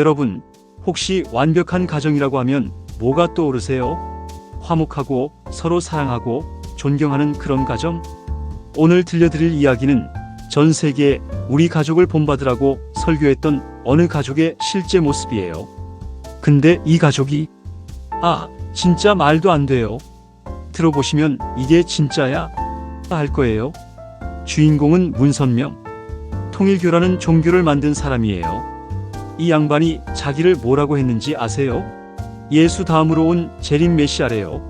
여러분, 혹시 완벽한 가정이라고 하면 뭐가 떠오르세요? 화목하고 서로 사랑하고 존경하는 그런 가정? 오늘 들려드릴 이야기는 전 세계에 우리 가족을 본받으라고 설교했던 어느 가족의 실제 모습이에요. 근데 이 가족이 진짜 말도 안 돼요. 들어보시면 이게 진짜야? 할 거예요. 주인공은 문선명. 통일교라는 종교를 만든 사람이에요. 이 양반이 자기를 뭐라고 했는지 아세요? 예수 다음으로 온 재림 메시아래요.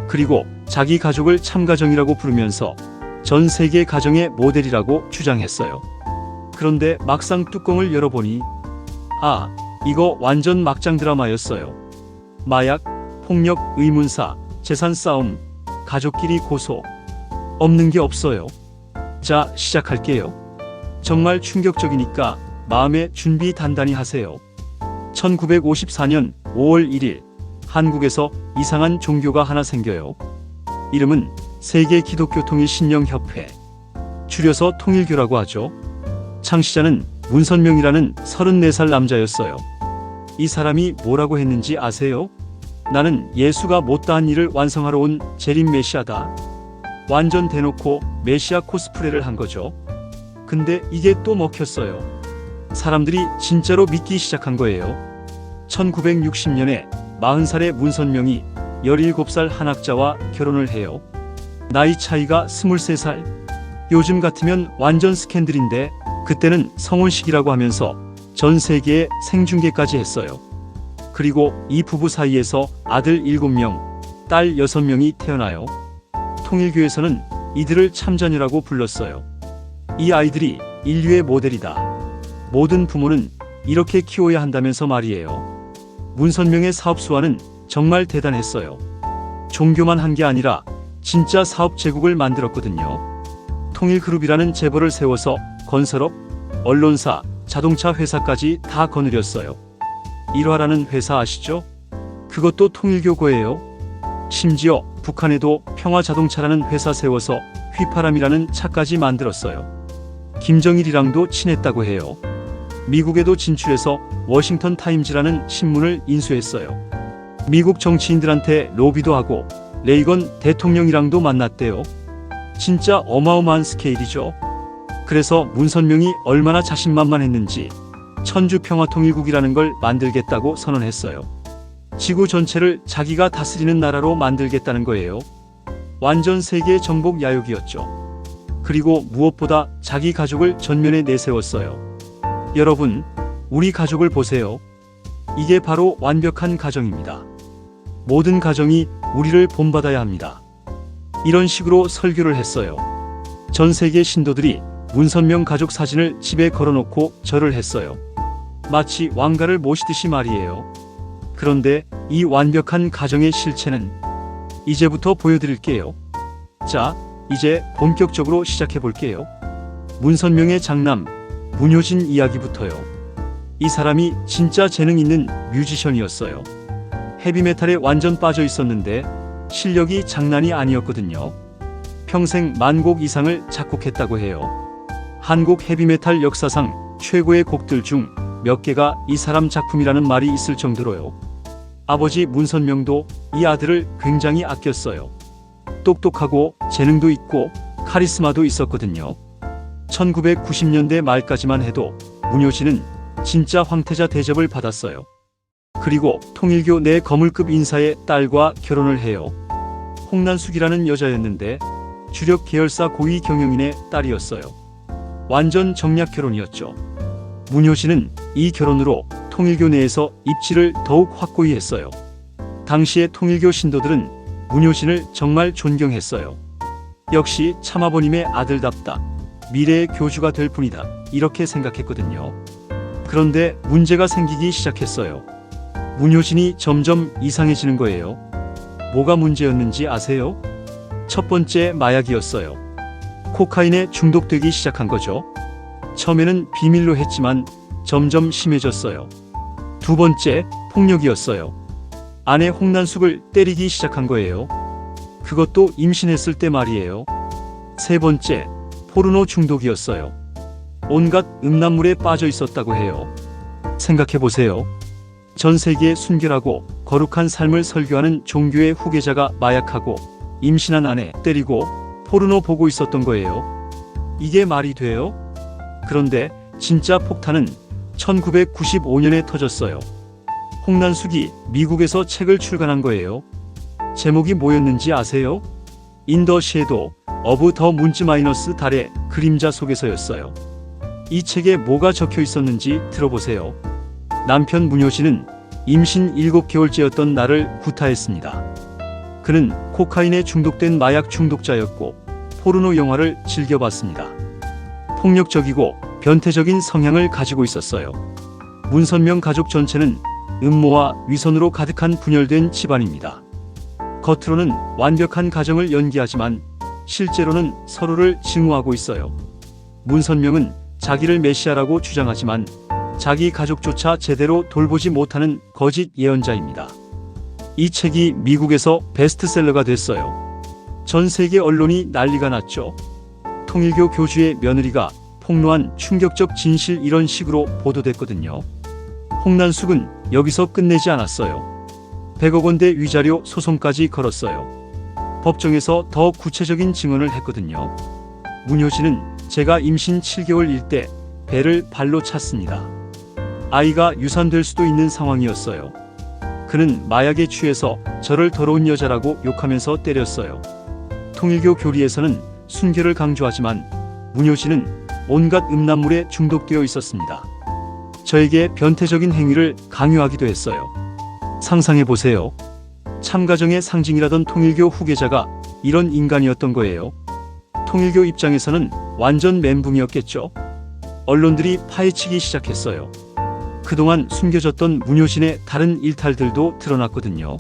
그리고 자기 가족을 참가정이라고 부르면서 전 세계 가정의 모델이라고 주장했어요. 그런데 막상 뚜껑을 열어보니 이거 완전 막장 드라마였어요. 마약, 폭력, 의문사, 재산 싸움, 가족끼리 고소. 없는 게 없어요. 자, 시작할게요. 정말 충격적이니까 마음의 준비 단단히 하세요. 1954년 5월 1일 한국에서 이상한 종교가 하나 생겨요. 이름은 세계 기독교 통일 신령협회, 줄여서 통일교라고 하죠. 창시자는 문선명이라는 34살 남자였어요. 이 사람이 뭐라고 했는지 아세요? 나는 예수가 못다한 일을 완성하러 온 재림 메시아다. 완전 대놓고 메시아 코스프레를 한 거죠. 근데 이게 또 먹혔어요. 사람들이 진짜로 믿기 시작한 거예요. 1960년에 40살의 문선명이 17살 한 학자와 결혼을 해요. 나이 차이가 23살. 요즘 같으면 완전 스캔들인데 그때는 성혼식이라고 하면서 전 세계에 생중계까지 했어요. 그리고 이 부부 사이에서 아들 7명, 딸 6명이 태어나요. 통일교에서는 이들을 참자녀라고 불렀어요. 이 아이들이 인류의 모델이다. 모든 부모는 이렇게 키워야 한다면서 말이에요. 문선명의 사업 수완은 정말 대단했어요. 종교만 한 게 아니라 진짜 사업 제국을 만들었거든요. 통일그룹이라는 재벌을 세워서 건설업, 언론사, 자동차 회사까지 다 거느렸어요. 일화라는 회사 아시죠? 그것도 통일교 거예요. 심지어 북한에도 평화자동차라는 회사 세워서 휘파람이라는 차까지 만들었어요. 김정일이랑도 친했다고 해요. 미국에도 진출해서 워싱턴 타임즈라는 신문을 인수했어요. 미국 정치인들한테 로비도 하고 레이건 대통령이랑도 만났대요. 진짜 어마어마한 스케일이죠. 그래서 문선명이 얼마나 자신만만했는지 천주평화통일국이라는 걸 만들겠다고 선언했어요. 지구 전체를 자기가 다스리는 나라로 만들겠다는 거예요. 완전 세계 정복 야욕이었죠. 그리고 무엇보다 자기 가족을 전면에 내세웠어요. 여러분, 우리 가족을 보세요. 이게 바로 완벽한 가정입니다. 모든 가정이 우리를 본받아야 합니다. 이런 식으로 설교를 했어요. 전 세계 신도들이 문선명 가족 사진을 집에 걸어놓고 절을 했어요. 마치 왕가를 모시듯이 말이에요. 그런데 이 완벽한 가정의 실체는 이제부터 보여드릴게요. 자, 이제 본격적으로 시작해 볼게요. 문선명의 장남 문효진 이야기부터요. 이 사람이 진짜 재능 있는 뮤지션이었어요. 헤비메탈에 완전 빠져 있었는데 실력이 장난이 아니었거든요. 평생 10,000곡 이상을 작곡했다고 해요. 한국 헤비메탈 역사상 최고의 곡들 중 몇 개가 이 사람 작품이라는 말이 있을 정도로요. 아버지 문선명도 이 아들을 굉장히 아꼈어요. 똑똑하고 재능도 있고 카리스마도 있었거든요. 1990년대 말까지만 해도 문효진은 진짜 황태자 대접을 받았어요. 그리고 통일교 내 거물급 인사의 딸과 결혼을 해요. 홍난숙이라는 여자였는데 주력 계열사 고위 경영인의 딸이었어요. 완전 정략 결혼이었죠. 문효진은 이 결혼으로 통일교 내에서 입지를 더욱 확고히 했어요. 당시의 통일교 신도들은 문효진을 정말 존경했어요. 역시 참아버님의 아들답다. 미래의 교주가 될 뿐이다. 이렇게 생각했거든요. 그런데 문제가 생기기 시작했어요. 문효진이 점점 이상해지는 거예요. 뭐가 문제였는지 아세요? 첫 번째, 마약이었어요. 코카인에 중독되기 시작한 거죠. 처음에는 비밀로 했지만 점점 심해졌어요. 두 번째, 폭력이었어요. 아내 홍난숙을 때리기 시작한 거예요. 그것도 임신했을 때 말이에요. 세 번째, 포르노 중독이었어요. 온갖 음란물에 빠져 있었다고 해요. 생각해 보세요. 전 세계에 순결하고 거룩한 삶을 설교하는 종교의 후계자가 마약하고 임신한 아내 때리고 포르노 보고 있었던 거예요. 이게 말이 돼요? 그런데 진짜 폭탄은 1995년에 터졌어요. 홍난숙이 미국에서 책을 출간한 거예요. 제목이 뭐였는지 아세요? 인 더 섀도우 오브 더 문즈 마이너스 달의 그림자 속에서였어요. 이 책에 뭐가 적혀 있었는지 들어보세요. 남편 문효신은 임신 7개월째였던 나를 구타했습니다. 그는 코카인에 중독된 마약 중독자였고 포르노 영화를 즐겨봤습니다. 폭력적이고 변태적인 성향을 가지고 있었어요. 문선명 가족 전체는 음모와 위선으로 가득한 분열된 집안입니다. 겉으로는 완벽한 가정을 연기하지만 실제로는 서로를 증오하고 있어요. 문선명은 자기를 메시아라고 주장하지만 자기 가족조차 제대로 돌보지 못하는 거짓 예언자입니다. 이 책이 미국에서 베스트셀러가 됐어요. 전 세계 언론이 난리가 났죠. 통일교 교주의 며느리가 폭로한 충격적 진실 이런 식으로 보도됐거든요. 홍난숙은 여기서 끝내지 않았어요. 100억 원대 위자료 소송까지 걸었어요. 법정에서 더 구체적인 증언을 했거든요. 문효신은 제가 임신 7개월일 때 배를 발로 찼습니다. 아이가 유산될 수도 있는 상황이었어요. 그는 마약에 취해서 저를 더러운 여자라고 욕하면서 때렸어요. 통일교 교리에서는 순결을 강조하지만 문효신은 온갖 음란물에 중독되어 있었습니다. 저에게 변태적인 행위를 강요하기도 했어요. 상상해 보세요. 참가정의 상징이라던 통일교 후계자가 이런 인간이었던 거예요. 통일교 입장에서는 완전 멘붕이었겠죠. 언론들이 파헤치기 시작했어요. 그동안 숨겨졌던 문효신의 다른 일탈들도 드러났거든요.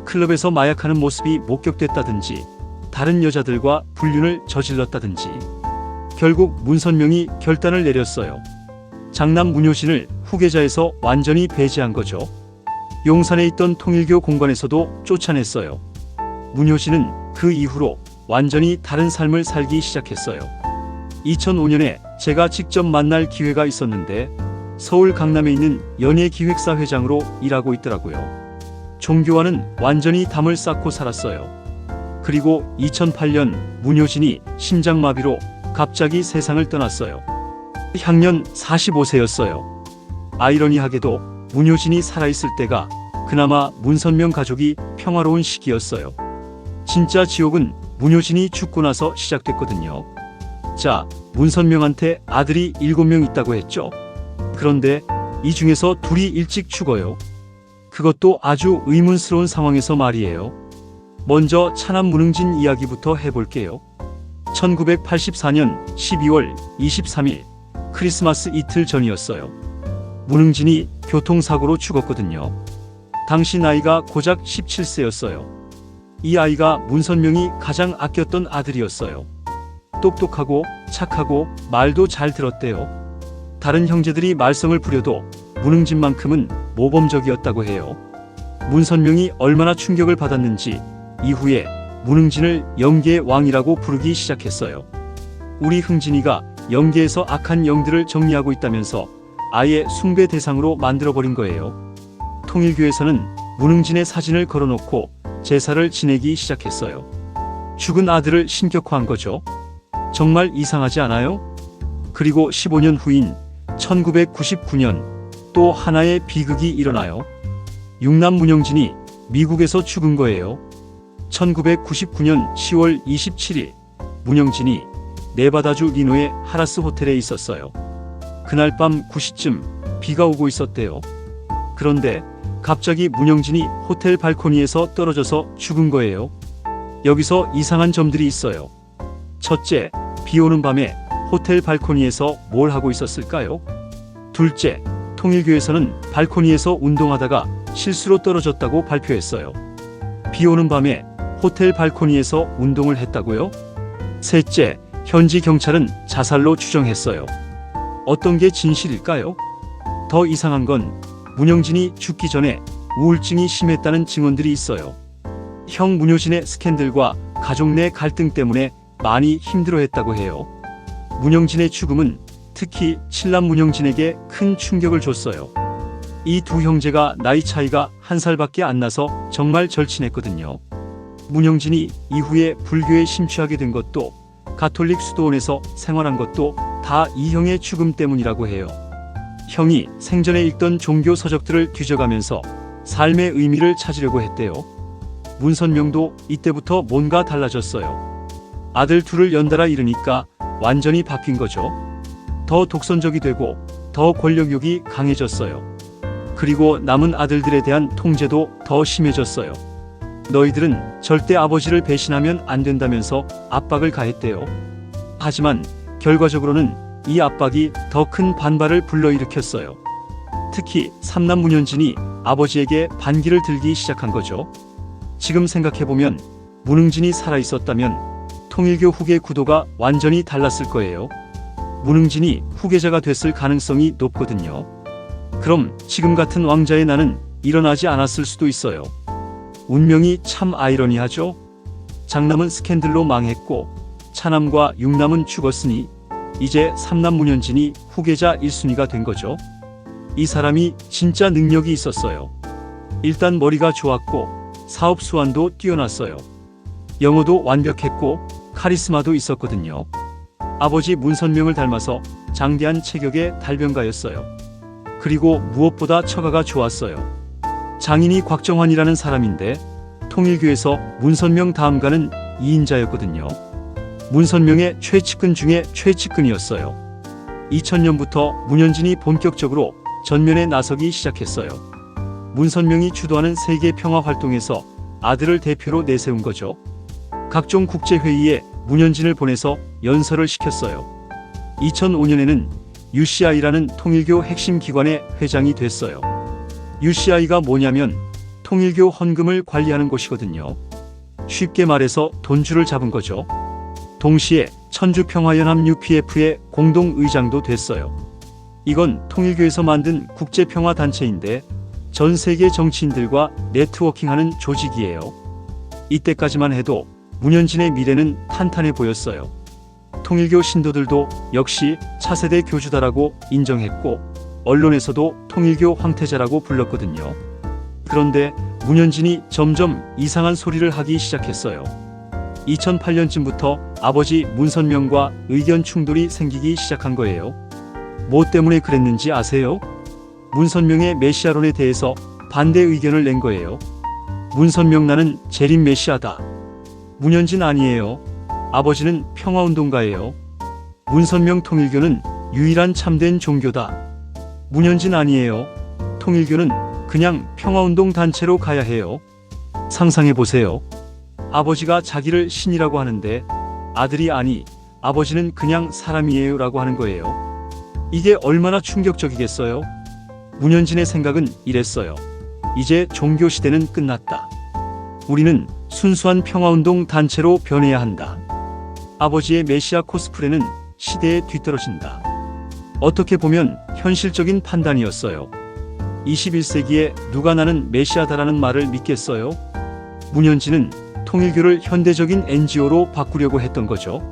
클럽에서 마약하는 모습이 목격됐다든지 다른 여자들과 불륜을 저질렀다든지. 결국 문선명이 결단을 내렸어요. 장남 문효신을 후계자에서 완전히 배제한 거죠. 용산에 있던 통일교 공관에서도 쫓아냈어요. 문효신은 그 이후로 완전히 다른 삶을 살기 시작했어요. 2005년에 제가 직접 만날 기회가 있었는데 서울 강남에 있는 연예기획사 회장으로 일하고 있더라고요. 종교와는 완전히 담을 쌓고 살았어요. 그리고 2008년 문효신이 심장마비로 갑자기 세상을 떠났어요. 향년 45세였어요. 아이러니하게도 문효신이 살아있을 때가 그나마 문선명 가족이 평화로운 시기였어요. 진짜 지옥은 문효신이 죽고 나서 시작됐거든요. 자, 문선명한테 아들이 7명 있다고 했죠. 그런데 이 중에서 둘이 일찍 죽어요. 그것도 아주 의문스러운 상황에서 말이에요. 먼저 차남 문흥진 이야기부터 해볼게요. 1984년 12월 23일 크리스마스 이틀 전이었어요. 문흥진이 교통사고로 죽었거든요. 당시 나이가 고작 17세였어요. 이 아이가 문선명이 가장 아꼈던 아들이었어요. 똑똑하고 착하고 말도 잘 들었대요. 다른 형제들이 말썽을 부려도 문흥진만큼은 모범적이었다고 해요. 문선명이 얼마나 충격을 받았는지 이후에 문흥진을 영계의 왕이라고 부르기 시작했어요. 우리 흥진이가 영계에서 악한 영들을 정리하고 있다면서 아예 숭배 대상으로 만들어버린 거예요. 통일교에서는 문흥진의 사진을 걸어놓고 제사를 지내기 시작했어요. 죽은 아들을 신격화한 거죠. 정말 이상하지 않아요? 그리고 15년 후인 1999년 또 하나의 비극이 일어나요. 육남 문영진이 미국에서 죽은 거예요. 1999년 10월 27일 문영진이 네바다주 리노의 하라스 호텔에 있었어요. 그날 밤 9시쯤 비가 오고 있었대요. 그런데 갑자기 문영진이 호텔 발코니에서 떨어져서 죽은 거예요. 여기서 이상한 점들이 있어요. 첫째, 비 오는 밤에 호텔 발코니에서 뭘 하고 있었을까요? 둘째, 통일교에서는 발코니에서 운동하다가 실수로 떨어졌다고 발표했어요. 비 오는 밤에 호텔 발코니에서 운동을 했다고요? 셋째, 현지 경찰은 자살로 추정했어요. 어떤 게 진실일까요? 더 이상한 건 문영진이 죽기 전에 우울증이 심했다는 증언들이 있어요. 형 문효신의 스캔들과 가족 내 갈등 때문에 많이 힘들어했다고 해요. 문영진의 죽음은 특히 칠남 문영진에게 큰 충격을 줬어요. 이 두 형제가 나이 차이가 1살밖에 안 나서 정말 절친했거든요. 문영진이 이후에 불교에 심취하게 된 것도 가톨릭 수도원에서 생활한 것도 다 이 형의 죽음 때문이라고 해요. 형이 생전에 읽던 종교 서적들을 뒤져가면서 삶의 의미를 찾으려고 했대요. 문선명도 이때부터 뭔가 달라졌어요. 아들 둘을 연달아 잃으니까 완전히 바뀐 거죠. 더 독선적이 되고 더 권력욕이 강해졌어요. 그리고 남은 아들들에 대한 통제도 더 심해졌어요. 너희들은 절대 아버지를 배신하면 안 된다면서 압박을 가했대요. 하지만 결과적으로는 이 압박이 더 큰 반발을 불러일으켰어요. 특히 삼남 문현진이 아버지에게 반기를 들기 시작한 거죠. 지금 생각해보면 문흥진이 살아있었다면 통일교 후계 구도가 완전히 달랐을 거예요. 문흥진이 후계자가 됐을 가능성이 높거든요. 그럼 지금 같은 왕자의 난은 일어나지 않았을 수도 있어요. 운명이 참 아이러니하죠. 장남은 스캔들로 망했고 차남과 육남은 죽었으니 이제 삼남 문현진이 후계자 1순위가 된 거죠. 이 사람이 진짜 능력이 있었어요. 일단 머리가 좋았고 사업 수완도 뛰어났어요. 영어도 완벽했고 카리스마도 있었거든요. 아버지 문선명을 닮아서 장대한 체격의 달변가였어요. 그리고 무엇보다 처가가 좋았어요. 장인이 곽정환이라는 사람인데 통일교에서 문선명 다음가는 2인자였거든요. 문선명의 최측근 중에 최측근이었어요. 2000년부터 문현진이 본격적으로 전면에 나서기 시작했어요. 문선명이 주도하는 세계 평화 활동에서 아들을 대표로 내세운 거죠. 각종 국제회의에 문현진을 보내서 연설을 시켰어요. 2005년에는 UCI라는 통일교 핵심 기관의 회장이 됐어요. UCI가 뭐냐면 통일교 헌금을 관리하는 곳이거든요. 쉽게 말해서 돈줄을 잡은 거죠. 동시에 천주평화연합 UPF의 공동의장도 됐어요. 이건 통일교에서 만든 국제평화단체인데 전 세계 정치인들과 네트워킹하는 조직이에요. 이때까지만 해도 문현진의 미래는 탄탄해 보였어요. 통일교 신도들도 역시 차세대 교주다라고 인정했고 언론에서도 통일교 황태자라고 불렀거든요. 그런데 문현진이 점점 이상한 소리를 하기 시작했어요. 2008년쯤부터 아버지 문선명과 의견 충돌이 생기기 시작한 거예요. 뭐 때문에 그랬는지 아세요? 문선명의 메시아론에 대해서 반대 의견을 낸 거예요. 문선명 나는 재림 메시아다. 문현진 아니에요. 아버지는 평화운동가예요. 문선명 통일교는 유일한 참된 종교다. 문현진 아니에요. 통일교는 그냥 평화운동 단체로 가야 해요. 상상해보세요. 아버지가 자기를 신이라고 하는데 아들이 아니 아버지는 그냥 사람이에요 라고 하는 거예요. 이게 얼마나 충격적이겠어요? 문현진의 생각은 이랬어요. 이제 종교 시대는 끝났다. 우리는 순수한 평화운동 단체로 변해야 한다. 아버지의 메시아 코스프레는 시대에 뒤떨어진다. 어떻게 보면 현실적인 판단이었어요. 21세기에 누가 나는 메시아다라는 말을 믿겠어요? 문현진은 통일교를 현대적인 NGO로 바꾸려고 했던 거죠.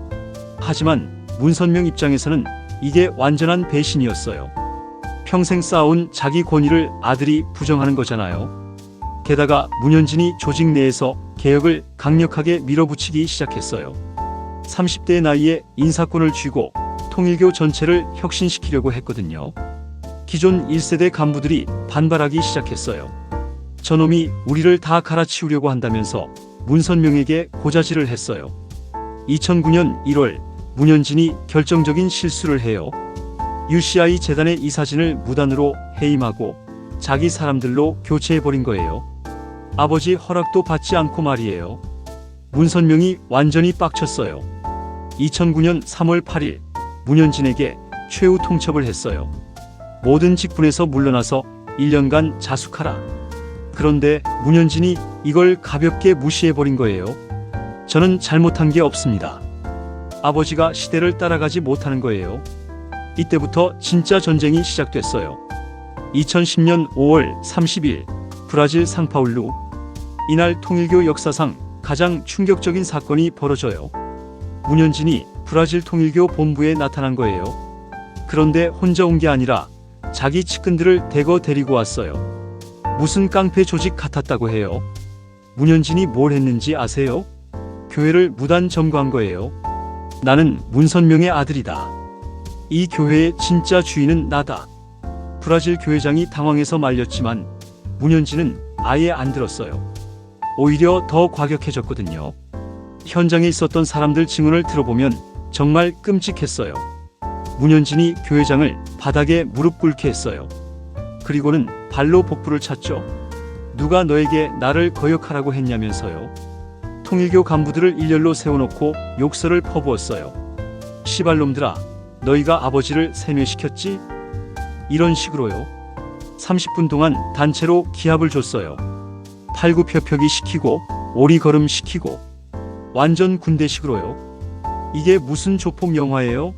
하지만 문선명 입장에서는 이게 완전한 배신이었어요. 평생 쌓아온 자기 권위를 아들이 부정하는 거잖아요. 게다가 문현진이 조직 내에서 개혁을 강력하게 밀어붙이기 시작했어요. 30대 나이에 인사권을 쥐고 통일교 전체를 혁신시키려고 했거든요. 기존 1세대 간부들이 반발하기 시작했어요. 저놈이 우리를 다 갈아치우려고 한다면서 문선명에게 고자질을 했어요. 2009년 1월 문현진이 결정적인 실수를 해요. UCI 재단의 이 사진을 무단으로 해임하고 자기 사람들로 교체해버린 거예요. 아버지 허락도 받지 않고 말이에요. 문선명이 완전히 빡쳤어요. 2009년 3월 8일 문현진에게 최후 통첩을 했어요. 모든 직분에서 물러나서 1년간 자숙하라. 그런데 문현진이 이걸 가볍게 무시해버린 거예요. 저는 잘못한 게 없습니다. 아버지가 시대를 따라가지 못하는 거예요. 이때부터 진짜 전쟁이 시작됐어요. 2010년 5월 30일 브라질 상파울루. 이날 통일교 역사상 가장 충격적인 사건이 벌어져요. 문현진이 브라질 통일교 본부에 나타난 거예요. 그런데 혼자 온 게 아니라 자기 측근들을 대거 데리고 왔어요. 무슨 깡패 조직 같았다고 해요. 문현진이 뭘 했는지 아세요? 교회를 무단 점거한 거예요. 나는 문선명의 아들이다. 이 교회의 진짜 주인은 나다. 브라질 교회장이 당황해서 말렸지만 문현진은 아예 안 들었어요. 오히려 더 과격해졌거든요. 현장에 있었던 사람들 증언을 들어보면 정말 끔찍했어요. 문현진이 교회장을 바닥에 무릎 꿇게 했어요. 그리고는 발로 복부를 찼죠. 누가 너에게 나를 거역하라고 했냐면서요. 통일교 간부들을 일렬로 세워놓고 욕설을 퍼부었어요. 시발놈들아, 너희가 아버지를 세뇌시켰지? 이런 식으로요. 30분 동안 단체로 기합을 줬어요. 팔굽혀펴기 시키고 오리걸음 시키고 완전 군대식으로요. 이게 무슨 조폭 영화예요?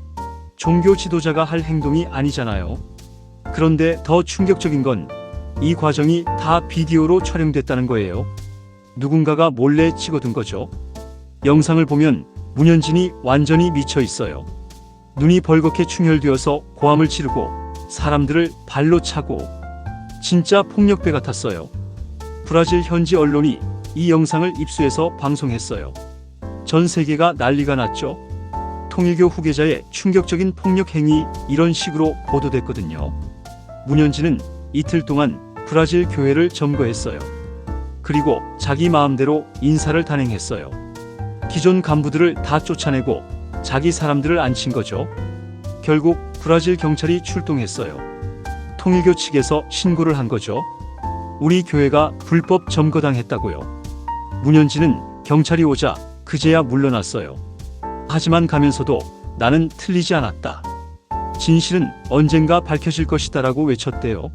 종교 지도자가 할 행동이 아니잖아요. 그런데 더 충격적인 건 이 과정이 다 비디오로 촬영됐다는 거예요. 누군가가 몰래 찍어둔 거죠. 영상을 보면 문현진이 완전히 미쳐 있어요. 눈이 벌겋게 충혈되어서 고함을 지르고 사람들을 발로 차고 진짜 폭력배 같았어요. 브라질 현지 언론이 이 영상을 입수해서 방송했어요. 전 세계가 난리가 났죠. 통일교 후계자의 충격적인 폭력 행위 이런 식으로 보도됐거든요. 문현진은 이틀 동안 브라질 교회를 점거했어요. 그리고 자기 마음대로 인사를 단행했어요. 기존 간부들을 다 쫓아내고 자기 사람들을 앉힌 거죠. 결국 브라질 경찰이 출동했어요. 통일교 측에서 신고를 한 거죠. 우리 교회가 불법 점거당했다고요. 문현진은 경찰이 오자 그제야 물러났어요. 하지만 가면서도 나는 틀리지 않았다. 진실은 언젠가 밝혀질 것이다라고 외쳤대요.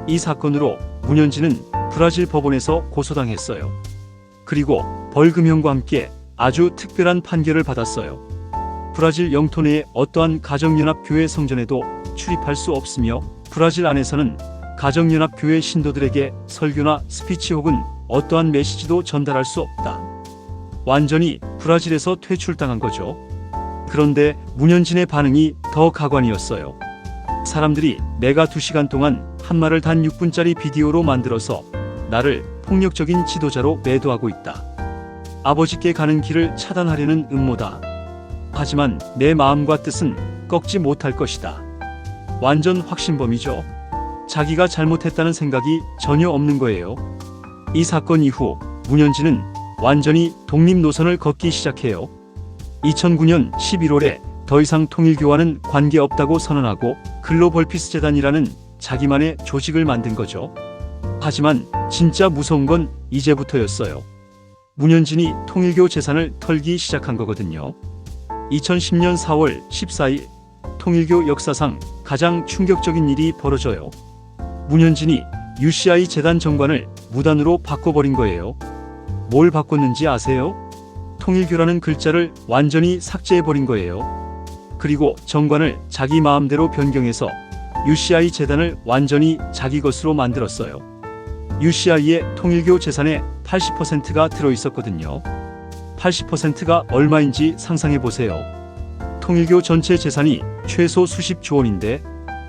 이 사건으로 문현진은 브라질 법원에서 고소당했어요. 그리고 벌금형과 함께 아주 특별한 판결을 받았어요. 브라질 영토 내의 어떠한 가정연합교회 성전에도 출입할 수 없으며 브라질 안에서는 가정연합교회 신도들에게 설교나 스피치 혹은 어떠한 메시지도 전달할 수 없다. 완전히 브라질에서 퇴출당한 거죠. 그런데 문현진의 반응이 더 가관이었어요. 사람들이 내가 2시간 동안 한 말을 단 6분짜리 비디오로 만들어서 나를 폭력적인 지도자로 매도하고 있다. 아버지께 가는 길을 차단하려는 음모다. 하지만 내 마음과 뜻은 꺾지 못할 것이다. 완전 확신범이죠. 자기가 잘못했다는 생각이 전혀 없는 거예요. 이 사건 이후 문현진은 완전히 독립 노선을 걷기 시작해요. 2009년 11월에 더 이상 통일교와는 관계없다고 선언하고 글로벌 피스 재단이라는 자기만의 조직을 만든 거죠. 하지만 진짜 무서운 건 이제부터였어요. 문현진이 통일교 재산을 털기 시작한 거거든요. 2010년 4월 14일 통일교 역사상 가장 충격적인 일이 벌어져요. 문현진이 UCI 재단 정관을 무단으로 바꿔버린 거예요. 뭘 바꿨는지 아세요? 통일교라는 글자를 완전히 삭제해버린 거예요. 그리고 정관을 자기 마음대로 변경해서 UCI 재단을 완전히 자기 것으로 만들었어요. UCI의 통일교 재산의 80%가 들어있었거든요. 80%가 얼마인지 상상해보세요. 통일교 전체 재산이 최소 수십조 원인데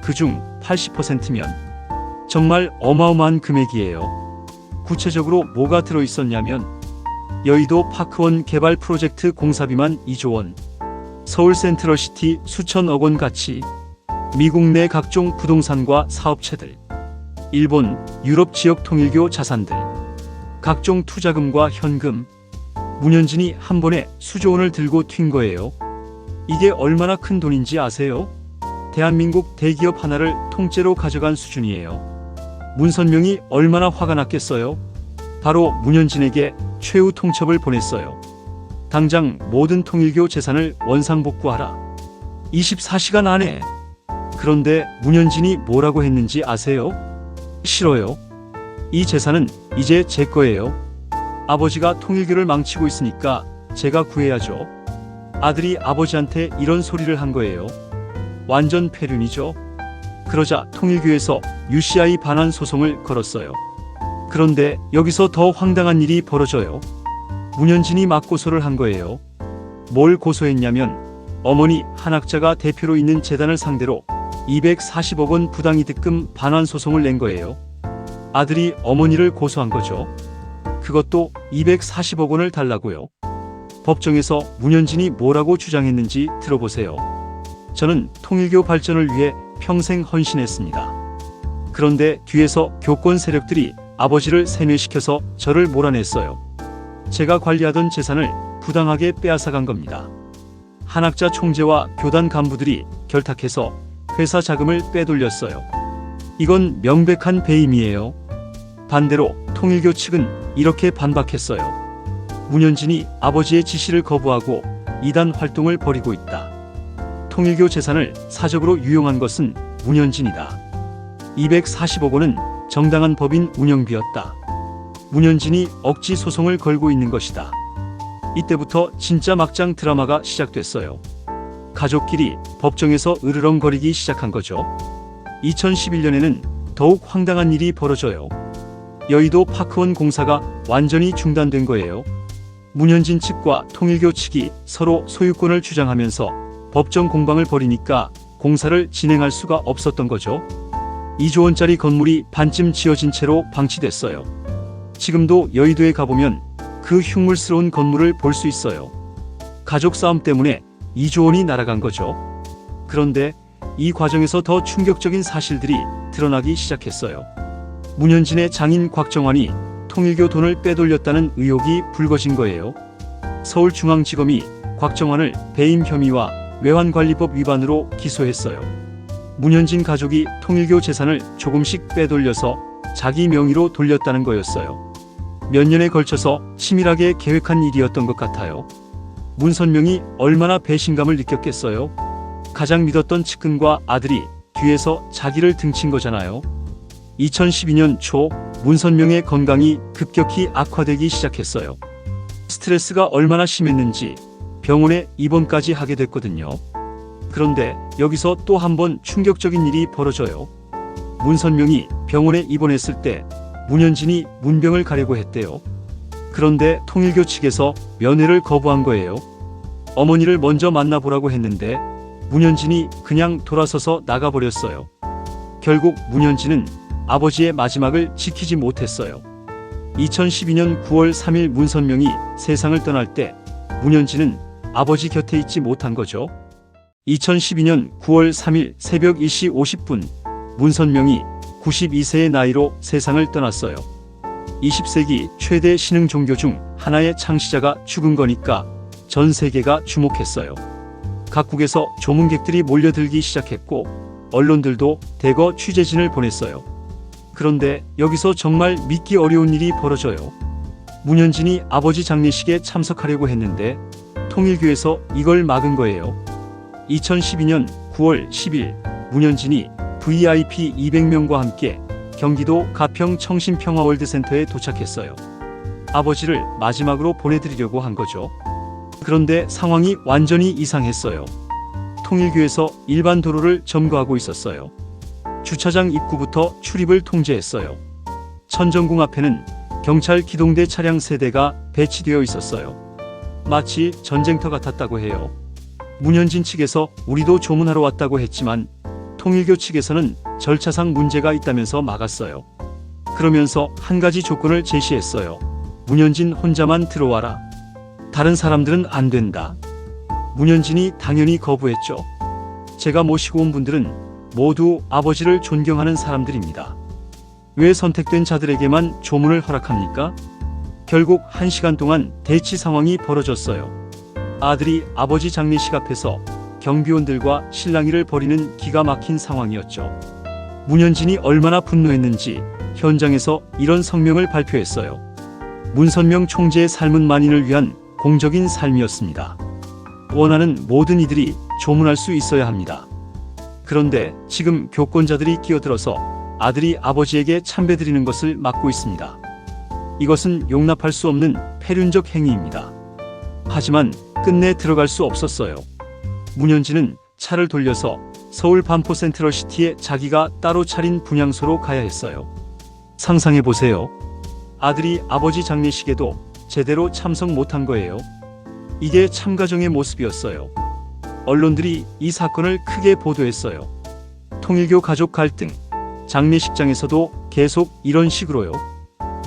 그중 80%면 정말 어마어마한 금액이에요. 구체적으로 뭐가 들어있었냐면 여의도 파크원 개발 프로젝트 공사비만 2조 원, 서울 센트럴시티 수천억 원 가치, 미국 내 각종 부동산과 사업체들, 일본, 유럽 지역 통일교 자산들, 각종 투자금과 현금. 문현진이 한 번에 수조 원을 들고 튄 거예요. 이게 얼마나 큰 돈인지 아세요? 대한민국 대기업 하나를 통째로 가져간 수준이에요. 문선명이 얼마나 화가 났겠어요? 바로 문현진에게 최후 통첩을 보냈어요. 당장 모든 통일교 재산을 원상복구하라. 24시간 안에. 그런데 문현진이 뭐라고 했는지 아세요? 싫어요. 이 재산은 이제 제 거예요. 아버지가 통일교를 망치고 있으니까 제가 구해야죠. 아들이 아버지한테 이런 소리를 한 거예요. 완전 폐륜이죠. 그러자 통일교에서 UCI 반환 소송을 걸었어요. 그런데 여기서 더 황당한 일이 벌어져요. 문현진이 맞고소를 한 거예요. 뭘 고소했냐면 어머니 한학자가 대표로 있는 재단을 상대로 240억 원 부당이득금 반환 소송을 낸 거예요. 아들이 어머니를 고소한 거죠. 그것도 240억 원을 달라고요. 법정에서 문현진이 뭐라고 주장했는지 들어보세요. 저는 통일교 발전을 위해 평생 헌신했습니다. 그런데 뒤에서 교권 세력들이 아버지를 세뇌시켜서 저를 몰아냈어요. 제가 관리하던 재산을 부당하게 빼앗아간 겁니다. 한학자 총재와 교단 간부들이 결탁해서 회사 자금을 빼돌렸어요. 이건 명백한 배임이에요. 반대로 통일교 측은 이렇게 반박했어요. 문현진이 아버지의 지시를 거부하고 이단 활동을 벌이고 있다. 통일교 재산을 사적으로 유용한 것은 문현진이다. 240억 원은 정당한 법인 운영비였다. 문현진이 억지 소송을 걸고 있는 것이다. 이때부터 진짜 막장 드라마가 시작됐어요. 가족끼리 법정에서 으르렁거리기 시작한 거죠. 2011년에는 더욱 황당한 일이 벌어져요. 여의도 파크원 공사가 완전히 중단된 거예요. 문현진 측과 통일교 측이 서로 소유권을 주장하면서 법정 공방을 벌이니까 공사를 진행할 수가 없었던 거죠. 2조 원짜리 건물이 반쯤 지어진 채로 방치됐어요. 지금도 여의도에 가보면 그 흉물스러운 건물을 볼 수 있어요. 가족 싸움 때문에 2조 원이 날아간 거죠. 그런데 이 과정에서 더 충격적인 사실들이 드러나기 시작했어요. 문현진의 장인 곽정환이 통일교 돈을 빼돌렸다는 의혹이 불거진 거예요. 서울중앙지검이 곽정환을 배임 혐의와 외환관리법 위반으로 기소했어요. 문현진 가족이 통일교 재산을 조금씩 빼돌려서 자기 명의로 돌렸다는 거였어요. 몇 년에 걸쳐서 치밀하게 계획한 일이었던 것 같아요. 문선명이 얼마나 배신감을 느꼈겠어요. 가장 믿었던 측근과 아들이 뒤에서 자기를 등친 거잖아요. 2012년 초 문선명의 건강이 급격히 악화되기 시작했어요. 스트레스가 얼마나 심했는지 병원에 입원까지 하게 됐거든요. 그런데 여기서 또 한 번 충격적인 일이 벌어져요. 문선명이 병원에 입원했을 때 문현진이 문병을 가려고 했대요. 그런데 통일교 측에서 면회를 거부한 거예요. 어머니를 먼저 만나보라고 했는데 문현진이 그냥 돌아서서 나가버렸어요. 결국 문현진은 아버지의 마지막을 지키지 못했어요. 2012년 9월 3일 문선명이 세상을 떠날 때 문현진은 아버지 곁에 있지 못한 거죠. 2012년 9월 3일 새벽 1시 50분 문선명이 92세의 나이로 세상을 떠났어요. 20세기 최대 신흥 종교 중 하나의 창시자가 죽은 거니까 전 세계가 주목했어요. 각국에서 조문객들이 몰려들기 시작했고 언론들도 대거 취재진을 보냈어요. 그런데 여기서 정말 믿기 어려운 일이 벌어져요. 문현진이 아버지 장례식에 참석하려고 했는데 통일교에서 이걸 막은 거예요. 2012년 9월 10일 문현진이 VIP 200명과 함께 경기도 가평 청신평화월드센터에 도착했어요. 아버지를 마지막으로 보내드리려고 한 거죠. 그런데 상황이 완전히 이상했어요. 통일교에서 일반 도로를 점거하고 있었어요. 주차장 입구부터 출입을 통제했어요. 천정궁 앞에는 경찰 기동대 차량 3대가 배치되어 있었어요. 마치 전쟁터 같았다고 해요. 문현진 측에서 우리도 조문하러 왔다고 했지만 통일교 측에서는 절차상 문제가 있다면서 막았어요. 그러면서 한 가지 조건을 제시했어요. 문현진 혼자만 들어와라. 다른 사람들은 안 된다. 문현진이 당연히 거부했죠. 제가 모시고 온 분들은 모두 아버지를 존경하는 사람들입니다. 왜 선택된 자들에게만 조문을 허락합니까? 결국 1시간 동안 대치 상황이 벌어졌어요. 아들이 아버지 장례식 앞에서 경비원들과 실랑이를 벌이는 기가 막힌 상황이었죠. 문현진이 얼마나 분노했는지 현장에서 이런 성명을 발표했어요. 문선명 총재의 삶은 만인을 위한 공적인 삶이었습니다. 원하는 모든 이들이 조문할 수 있어야 합니다. 그런데 지금 교권자들이 끼어들어서 아들이 아버지에게 참배드리는 것을 막고 있습니다. 이것은 용납할 수 없는 폐륜적 행위입니다. 하지만 끝내 들어갈 수 없었어요. 문현진은 차를 돌려서 서울 반포 센트럴시티에 자기가 따로 차린 분향소로 가야 했어요. 상상해보세요. 아들이 아버지 장례식에도 제대로 참석 못한 거예요. 이게 참가정의 모습이었어요. 언론들이 이 사건을 크게 보도했어요. 통일교 가족 갈등, 장례식장에서도 계속 이런 식으로요.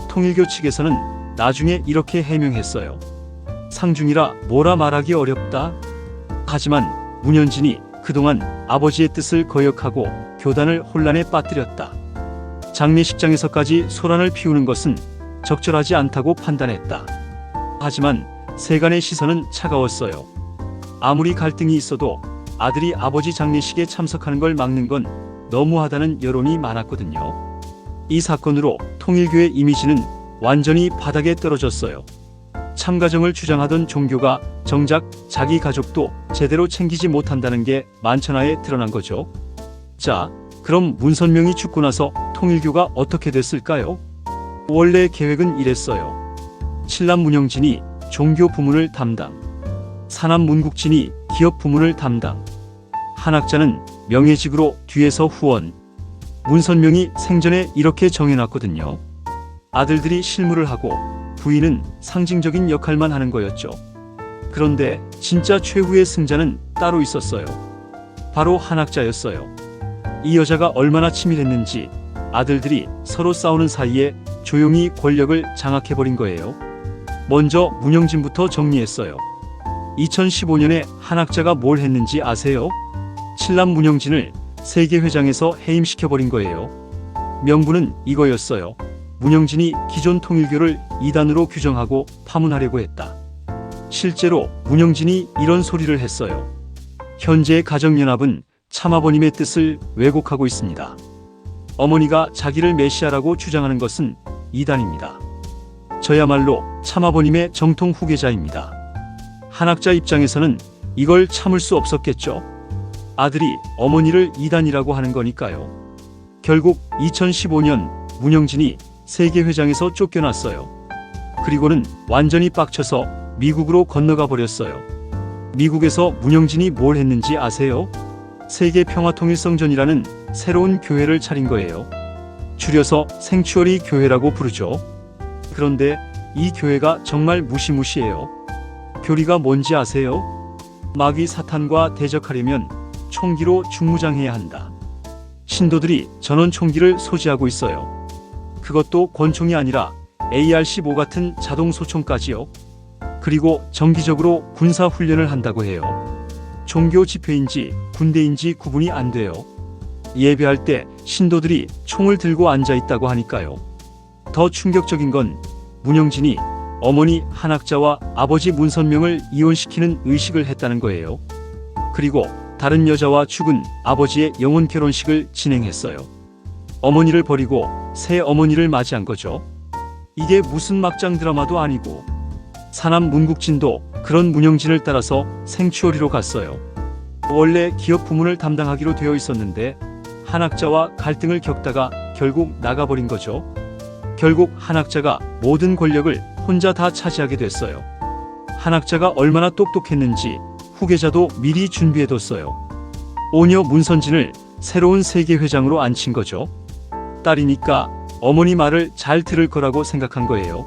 통일교 측에서는 나중에 이렇게 해명했어요. 상중이라 뭐라 말하기 어렵다. 하지만 문현진이 그동안 아버지의 뜻을 거역하고 교단을 혼란에 빠뜨렸다. 장례식장에서까지 소란을 피우는 것은 적절하지 않다고 판단했다. 하지만 세간의 시선은 차가웠어요. 아무리 갈등이 있어도 아들이 아버지 장례식에 참석하는 걸 막는 건 너무하다는 여론이 많았거든요. 이 사건으로 통일교의 이미지는 완전히 바닥에 떨어졌어요. 참가정을 주장하던 종교가 정작 자기 가족도 제대로 챙기지 못한다는 게 만천하에 드러난 거죠. 자, 그럼 문선명이 죽고 나서 통일교가 어떻게 됐을까요? 원래 계획은 이랬어요. 칠남 문영진이 종교 부문을 담당, 사남 문국진이 기업 부문을 담당, 한학자는 명예직으로 뒤에서 후원. 문선명이 생전에 이렇게 정해놨거든요. 아들들이 실무를 하고 부인은 상징적인 역할만 하는 거였죠. 그런데 진짜 최후의 승자는 따로 있었어요. 바로 한학자였어요. 이 여자가 얼마나 치밀했는지 아들들이 서로 싸우는 사이에 조용히 권력을 장악해버린 거예요. 먼저 문영진부터 정리했어요. 2015년에 한학자가 뭘 했는지 아세요? 칠남 문영진을 세계회장에서 해임시켜버린 거예요. 명분은 이거였어요. 문영진이 기존 통일교를 이단으로 규정하고 파문하려고 했다. 실제로 문영진이 이런 소리를 했어요. 현재의 가정연합은 참아버님의 뜻을 왜곡하고 있습니다. 어머니가 자기를 메시아라고 주장하는 것은 이단입니다. 저야말로 참아버님의 정통 후계자입니다. 한학자 입장에서는 이걸 참을 수 없었겠죠. 아들이 어머니를 이단이라고 하는 거니까요. 결국 2015년 문영진이 세계회장에서 쫓겨났어요. 그리고는 완전히 빡쳐서 미국으로 건너가 버렸어요. 미국에서 문영진이 뭘 했는지 아세요? 세계평화통일성전이라는 새로운 교회를 차린 거예요. 줄여서 생추어리 교회라고 부르죠. 그런데 이 교회가 정말 무시무시해요. 교리가 뭔지 아세요? 마귀 사탄과 대적하려면 총기로 중무장해야 한다. 신도들이 전원 총기를 소지하고 있어요. 그것도 권총이 아니라 AR-15 같은 자동 소총까지요. 그리고 정기적으로 군사 훈련을 한다고 해요. 종교 집회인지 군대인지 구분이 안 돼요. 예배할 때 신도들이 총을 들고 앉아 있다고 하니까요. 더 충격적인 건 문영진이 어머니 한학자와 아버지 문선명을 이혼시키는 의식을 했다는 거예요. 그리고 다른 여자와 죽은 아버지의 영혼 결혼식을 진행했어요. 어머니를 버리고 새 어머니를 맞이한 거죠. 이게 무슨 막장 드라마도 아니고. 사남 문국진도 그런 문영진을 따라서 생추어리로 갔어요. 원래 기업 부문을 담당하기로 되어 있었는데 한학자와 갈등을 겪다가 결국 나가버린 거죠. 결국 한학자가 모든 권력을 혼자 다 차지하게 됐어요. 한학자가 얼마나 똑똑했는지 후계자도 미리 준비해뒀어요. 오녀 문선진을 새로운 세계회장으로 앉힌 거죠. 딸이니까 어머니 말을 잘 들을 거라고 생각한 거예요.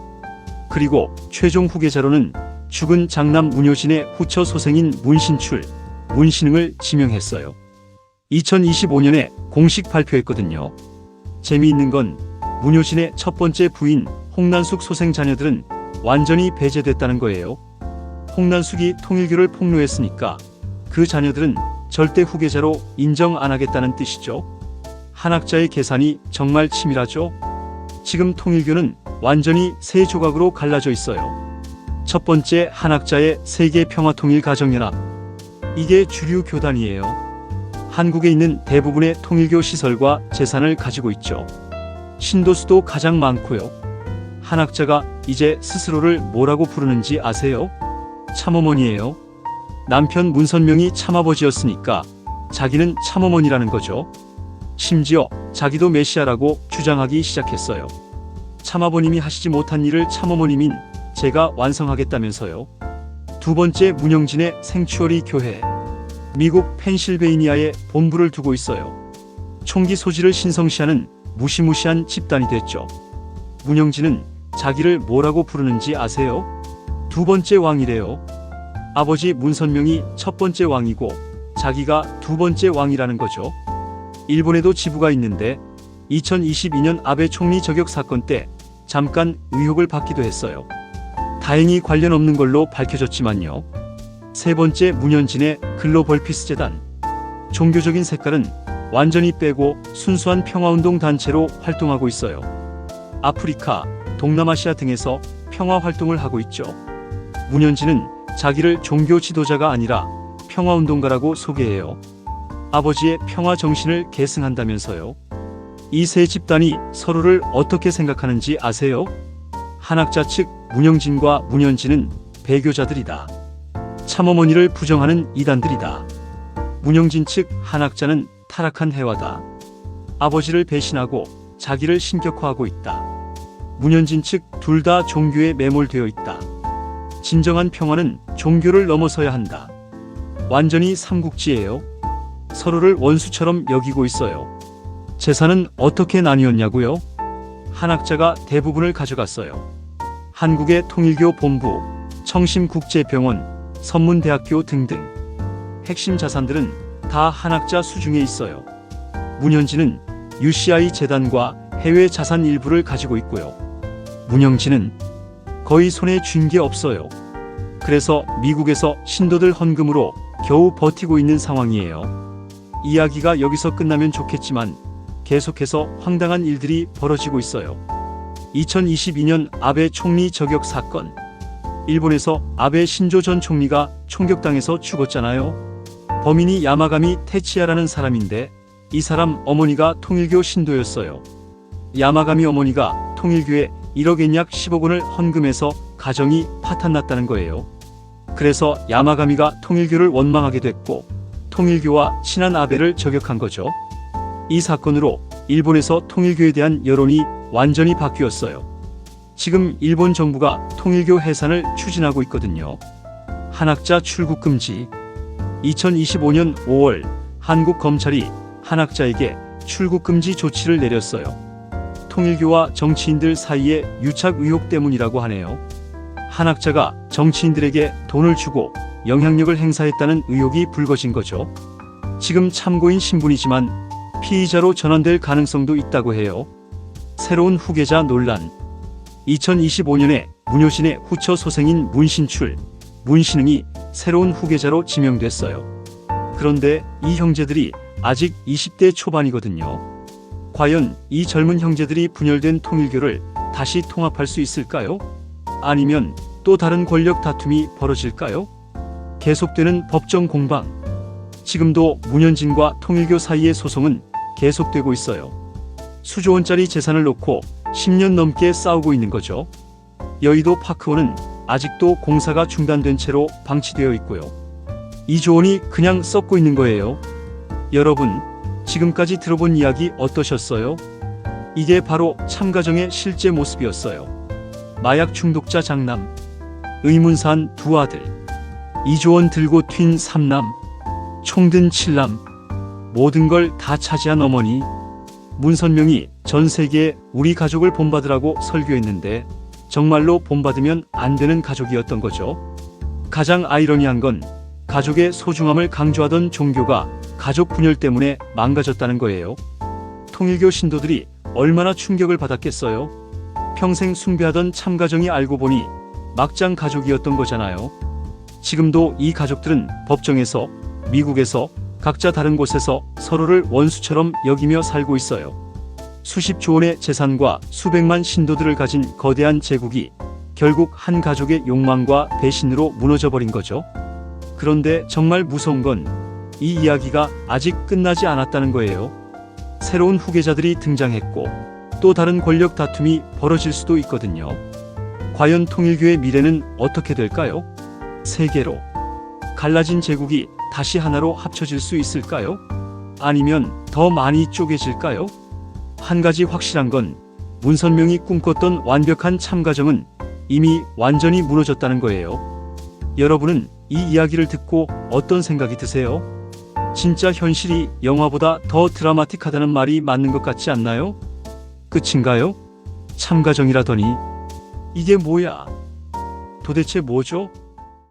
그리고 최종 후계자로는 죽은 장남 문효진의 후처 소생인 문신출, 문신흥을 지명했어요. 2025년에 공식 발표했거든요. 재미있는 건 문효진의 첫 번째 부인 홍난숙 소생 자녀들은 완전히 배제됐다는 거예요. 홍난숙이 통일교를 폭로했으니까 그 자녀들은 절대 후계자로 인정 안 하겠다는 뜻이죠. 한학자의 계산이 정말 치밀하죠. 지금 통일교는 완전히 세 조각으로 갈라져 있어요. 첫 번째 한학자의 세계평화통일가정연합. 이게 주류 교단이에요. 한국에 있는 대부분의 통일교 시설과 재산을 가지고 있죠. 신도수도 가장 많고요. 한학자가 이제 스스로를 뭐라고 부르는지 아세요? 참어머니예요. 남편 문선명이 참아버지였으니까 자기는 참어머니라는 거죠. 심지어 자기도 메시아라고 주장하기 시작했어요. 참아버님이 하시지 못한 일을 참어머님인 제가 완성하겠다면서요. 두 번째 문영진의 생추어리 교회. 미국 펜실베이니아에 본부를 두고 있어요. 총기 소지를 신성시하는 무시무시한 집단이 됐죠. 문영진은 자기를 뭐라고 부르는지 아세요? 두 번째 왕이래요. 아버지 문선명이 첫 번째 왕이고 자기가 두 번째 왕이라는 거죠. 일본에도 지부가 있는데 2022년 아베 총리 저격 사건 때 잠깐 의혹을 받기도 했어요. 다행히 관련 없는 걸로 밝혀졌지만요. 세 번째 문현진의 글로벌 피스 재단. 종교적인 색깔은 완전히 빼고 순수한 평화운동 단체로 활동하고 있어요. 아프리카, 동남아시아 등에서 평화 활동을 하고 있죠. 문현진은 자기를 종교 지도자가 아니라 평화운동가라고 소개해요. 아버지의 평화 정신을 계승한다면서요. 이 세 집단이 서로를 어떻게 생각하는지 아세요? 한학자 측 문영진과 문현진은 배교자들이다. 참어머니를 부정하는 이단들이다. 문영진 측 한학자는 타락한 해와다. 아버지를 배신하고 자기를 신격화하고 있다. 문현진 측 둘 다 종교에 매몰되어 있다. 진정한 평화는 종교를 넘어서야 한다. 완전히 삼국지예요. 서로를 원수처럼 여기고 있어요. 재산은 어떻게 나뉘었냐고요? 한학자가 대부분을 가져갔어요. 한국의 통일교 본부, 청심국제병원, 선문대학교 등등. 핵심 자산들은 다 한학자 수중에 있어요. 문현진은 UCI 재단과 해외 자산 일부를 가지고 있고요. 문영진은 거의 손에 쥔 게 없어요. 그래서 미국에서 신도들 헌금으로 겨우 버티고 있는 상황이에요. 이야기가 여기서 끝나면 좋겠지만 계속해서 황당한 일들이 벌어지고 있어요. 2022년 아베 총리 저격 사건. 일본에서 아베 신조 전 총리가 총격당해서 죽었잖아요. 범인이 야마가미 테치야라는 사람인데 이 사람 어머니가 통일교 신도였어요. 야마가미 어머니가 통일교에 1억 약 10억 원을 헌금해서 가정이 파탄났다는 거예요. 그래서 야마가미가 통일교를 원망하게 됐고 통일교와 친한 아베를 저격한 거죠. 이 사건으로 일본에서 통일교에 대한 여론이 완전히 바뀌었어요. 지금 일본 정부가 통일교 해산을 추진하고 있거든요. 한학자 출국 금지. 2025년 5월 한국 검찰이 한학자에게 출국 금지 조치를 내렸어요. 통일교와 정치인들 사이의 유착 의혹 때문이라고 하네요. 한학자가 정치인들에게 돈을 주고 영향력을 행사했다는 의혹이 불거진 거죠. 지금 참고인 신분이지만 피의자로 전환될 가능성도 있다고 해요. 새로운 후계자 논란. 2025년에 문효신의 후처 소생인 문신출, 문신응이 새로운 후계자로 지명됐어요. 그런데 이 형제들이 아직 20대 초반이거든요. 과연 이 젊은 형제들이 분열된 통일교를 다시 통합할 수 있을까요? 아니면 또 다른 권력 다툼이 벌어질까요? 계속되는 법정 공방. 지금도 문현진과 통일교 사이의 소송은 계속되고 있어요. 수조 원짜리 재산을 놓고 10년 넘게 싸우고 있는 거죠. 여의도 파크호는 아직도 공사가 중단된 채로 방치되어 있고요. 2조 원이 그냥 썩고 있는 거예요. 여러분, 지금까지 들어본 이야기 어떠셨어요? 이게 바로 참가정의 실제 모습이었어요. 마약 중독자 장남, 의문사한 두 아들, 2조 원 들고 튄 3남, 총 든 7남, 모든 걸 다 차지한 어머니. 문선명이 전 세계에 우리 가족을 본받으라고 설교했는데 정말로 본받으면 안 되는 가족이었던 거죠. 가장 아이러니한 건 가족의 소중함을 강조하던 종교가 가족 분열 때문에 망가졌다는 거예요. 통일교 신도들이 얼마나 충격을 받았겠어요. 평생 숭배하던 참가정이 알고 보니 막장 가족이었던 거잖아요. 지금도 이 가족들은 법정에서, 미국에서, 각자 다른 곳에서 서로를 원수처럼 여기며 살고 있어요. 수십조 원의 재산과 수백만 신도들을 가진 거대한 제국이 결국 한 가족의 욕망과 배신으로 무너져버린 거죠. 그런데 정말 무서운 건 이 이야기가 아직 끝나지 않았다는 거예요. 새로운 후계자들이 등장했고 또 다른 권력 다툼이 벌어질 수도 있거든요. 과연 통일교의 미래는 어떻게 될까요? 세계로 갈라진 제국이 다시 하나로 합쳐질 수 있을까요? 아니면 더 많이 쪼개질까요? 한 가지 확실한 건 문선명이 꿈꿨던 완벽한 참가정은 이미 완전히 무너졌다는 거예요. 여러분은 이 이야기를 듣고 어떤 생각이 드세요? 진짜 현실이 영화보다 더 드라마틱하다는 말이 맞는 것 같지 않나요? 끝인가요? 참가정이라더니 이게 뭐야? 도대체 뭐죠?